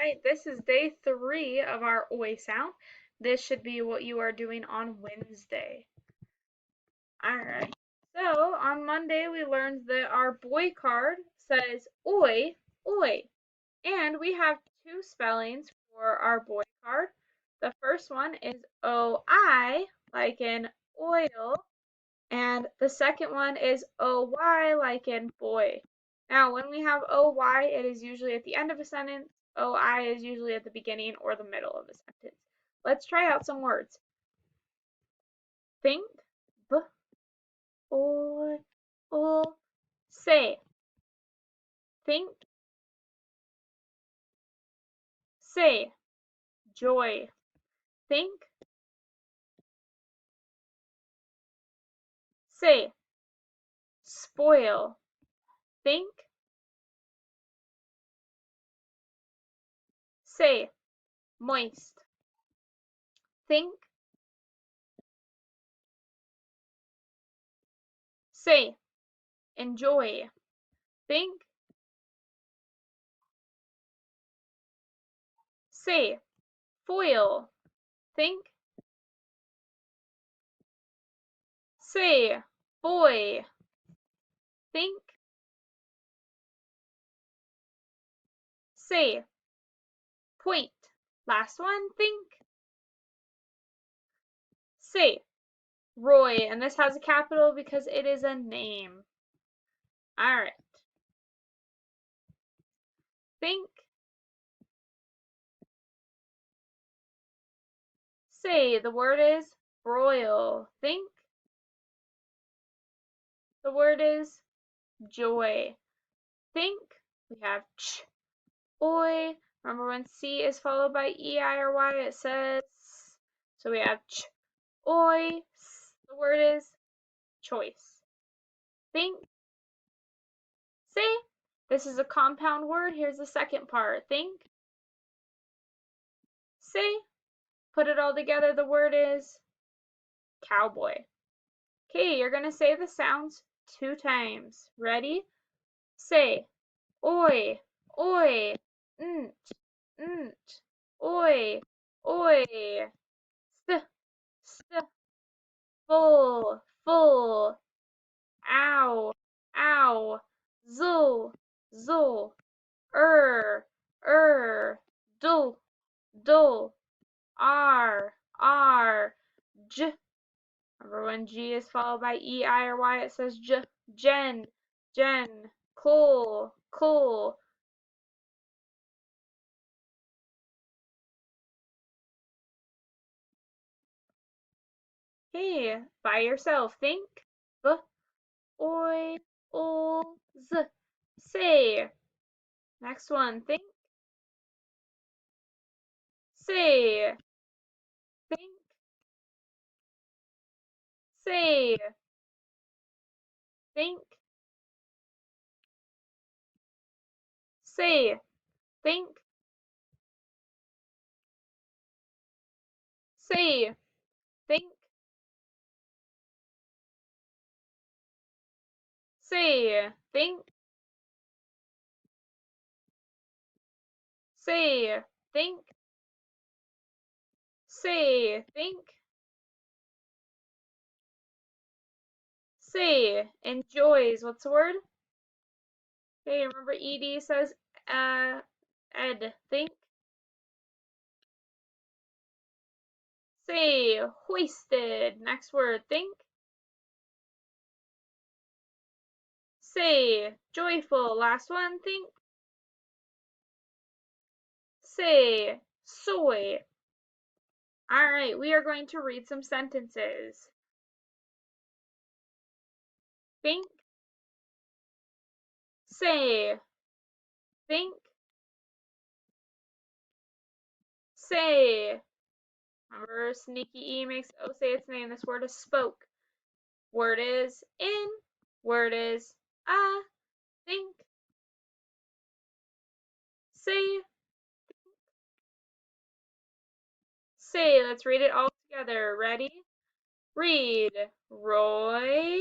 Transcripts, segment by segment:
right, this is day 3 of our oi sound. This should be what you are doing on Wednesday. All right, so on Monday we learned that our boy card says oi, oi, and we have two spellings for our boy card. The first one is O-I, like in oil, and the second one is OY, like in boy. Now, when we have OY, it is usually at the end of a sentence. OI is usually at the beginning or the middle of a sentence. Let's try out some words. Think, b, o, say. Think, say, joy. Think, say, spoil. Think, say, moist. Think, say, enjoy. Think, say, foil. Think, say, boy. Think, say, point. Last one, think, say, Roy. And this has a capital because it is a name. All right. Think, say, the word is broil. Think, the word is joy. Think, we have ch, oi. Remember when C is followed by E, I, or Y, it says, so we have ch, oi. The word is choice. Think, say, this is a compound word. Here's the second part. Think, say, put it all together. The word is cowboy. Okay, you're going to say the sounds 2 times. Ready? Say, oi, oi, nt, nt, oi, oi, st, st, full, full, ow, ow, zul, zul, dull, dull, r, j. Remember when G is followed by E, I, or Y, it says j, jen, jen, cool, cool. Hey, by yourself, think, b, oi, ol, z, say. Next one, think, say, think, say, think, say, think, say, think, say, think, say, think, say, think, say, enjoys. What's the word? Okay, remember ed says ed. Think, say, hoisted. Next word, think, say, joyful. Last one, think, say, soy. All right, we are going to read some sentences. Think, say, think, say. Remember, sneaky E makes O say its name. This word is spoke. Word is in. Word is think, say, say. Let's read it all together. Ready? Read. Roy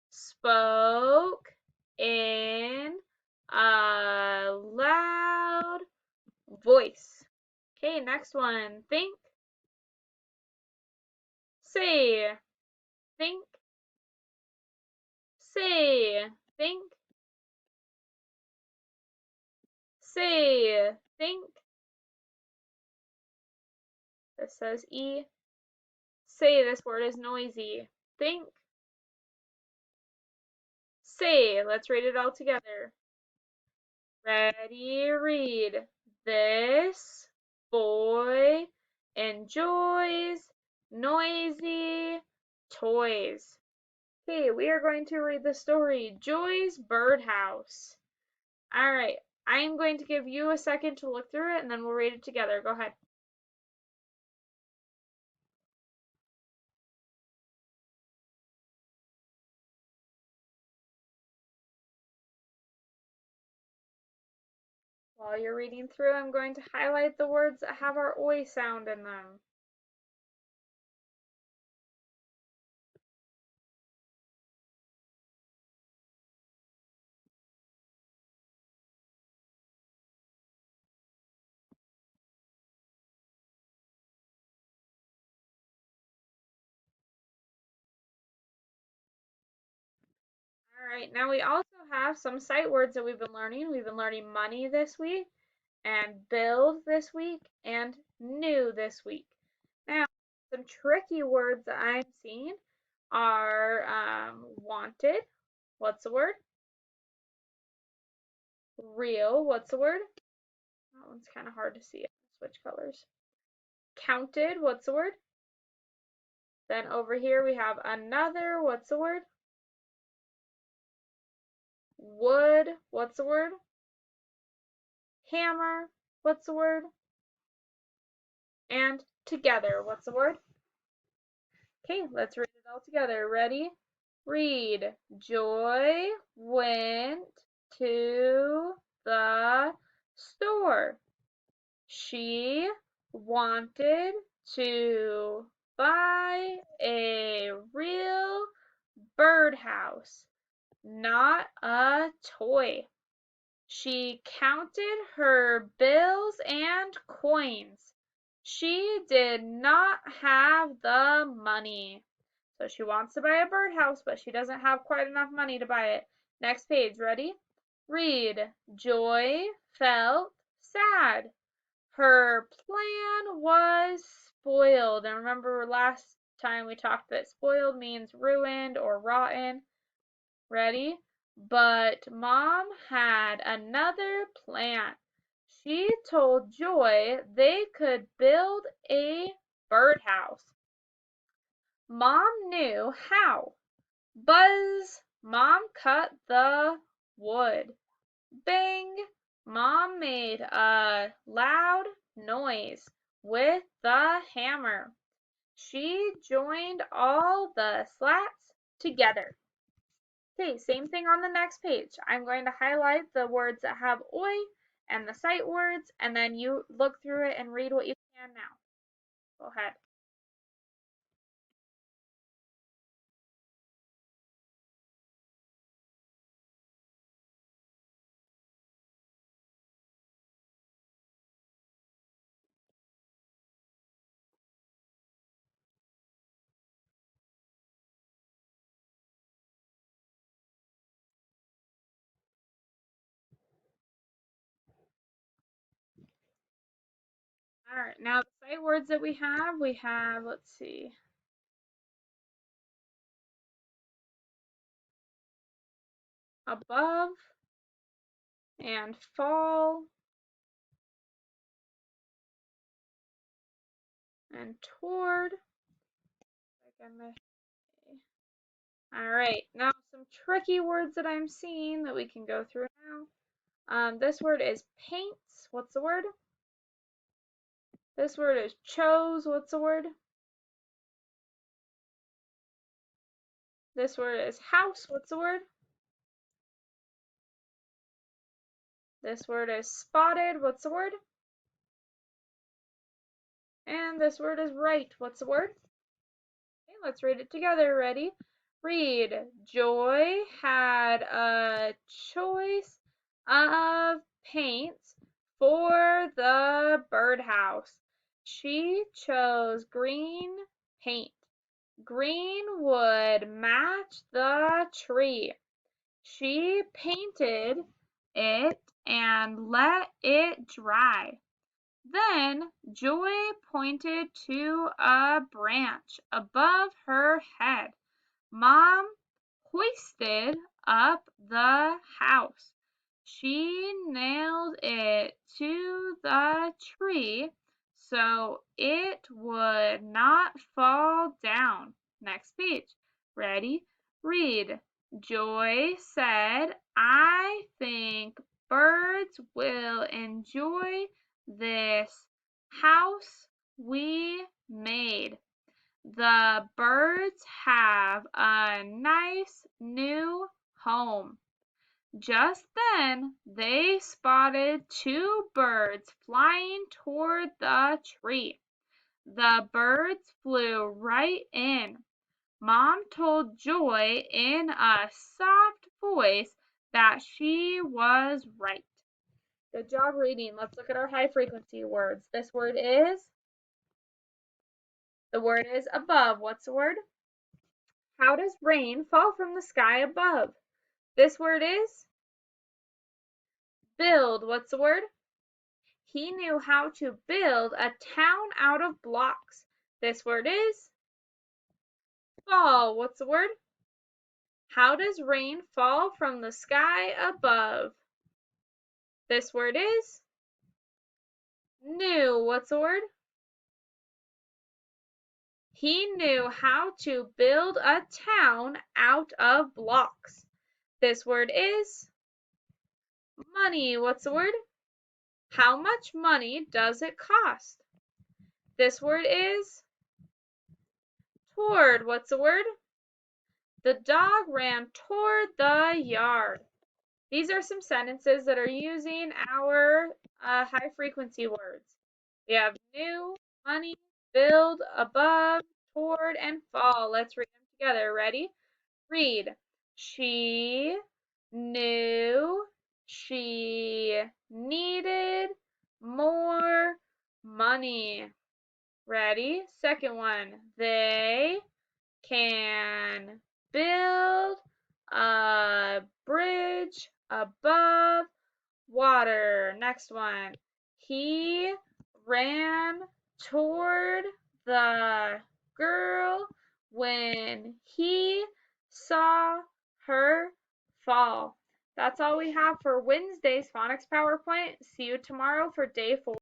spoke in a loud voice. Okay, next one. Think, say, think, say, think, say, think. This says E. Say, this word is noisy. Think, say. Let's read it all together. Ready, read. This boy enjoys noisy toys. Okay, we are going to read the story, Joy's Birdhouse. All right, I am going to give you a second to look through it and then we'll read it together. Go ahead. While you're reading through, I'm going to highlight the words that have our oi sound in them. All right, now we also have some sight words that we've been learning. We've been learning money this week, and build this week, and new this week. Now, some tricky words that I'm seeing are wanted. What's the word? Real. What's the word? That one's kind of hard to see. Switch colors. Counted. What's the word? Then over here we have another. What's the word? Wood. What's the word? Hammer. What's the word? And together. What's the word? Okay, let's read it all together. Ready? Read. Joy went to the store. She wanted to buy a real birdhouse, not a toy. She counted her bills and coins. She did not have the money. So she wants to buy a birdhouse, but she doesn't have quite enough money to buy it. Next page, ready? Read. Joy felt sad. Her plan was spoiled. And remember last time we talked that spoiled means ruined or rotten. Ready? But Mom had another plan. She told Joy they could build a birdhouse. Mom knew how. Buzz! Mom cut the wood. Bang! Mom made a loud noise with the hammer. She joined all the slats together. Okay, same thing on the next page. I'm going to highlight the words that have oi and the sight words, and then you look through it and read what you can now. Go ahead. All right, now the sight words that we have, let's see, above and fall and toward. All right, now some tricky words that I'm seeing that we can go through now. This word is paints. What's the word? This word is chose. What's the word? This word is house. What's the word? This word is spotted. What's the word? And this word is right. What's the word? Okay, let's read it together. Ready? Read. Joy had a choice of paints for the the birdhouse. She chose green paint. Green would match the tree. She painted it and let it dry. Then Joy pointed to a branch above her head. Mom hoisted up the house. She nailed it to the tree so it would not fall down. Next page. Ready? Read. Joy said, I think birds will enjoy this house we made. The birds have a nice new home. Just then they spotted two birds flying toward the tree. The birds flew right in. Mom told Joy in a soft voice that she was right. Good job reading. Let's look at our high frequency words. This word is, the word is above. What's the word? How does rain fall from the sky above? This word is build. What's the word? He knew how to build a town out of blocks. This word is fall. What's the word? How does rain fall from the sky above? This word is new. What's the word? He knew how to build a town out of blocks. This word is money. What's the word? How much money does it cost? This word is toward. What's the word? The dog ran toward the yard. These are some sentences that are using our high frequency words. We have new, money, build, above, toward, and fall. Let's read them together. Ready? Read. She knew she needed more money. Ready? Second one. They can build a bridge above water. Next one. He ran toward the girl when he saw her fall. That's all we have for Wednesday's phonics PowerPoint. See you tomorrow for day 4.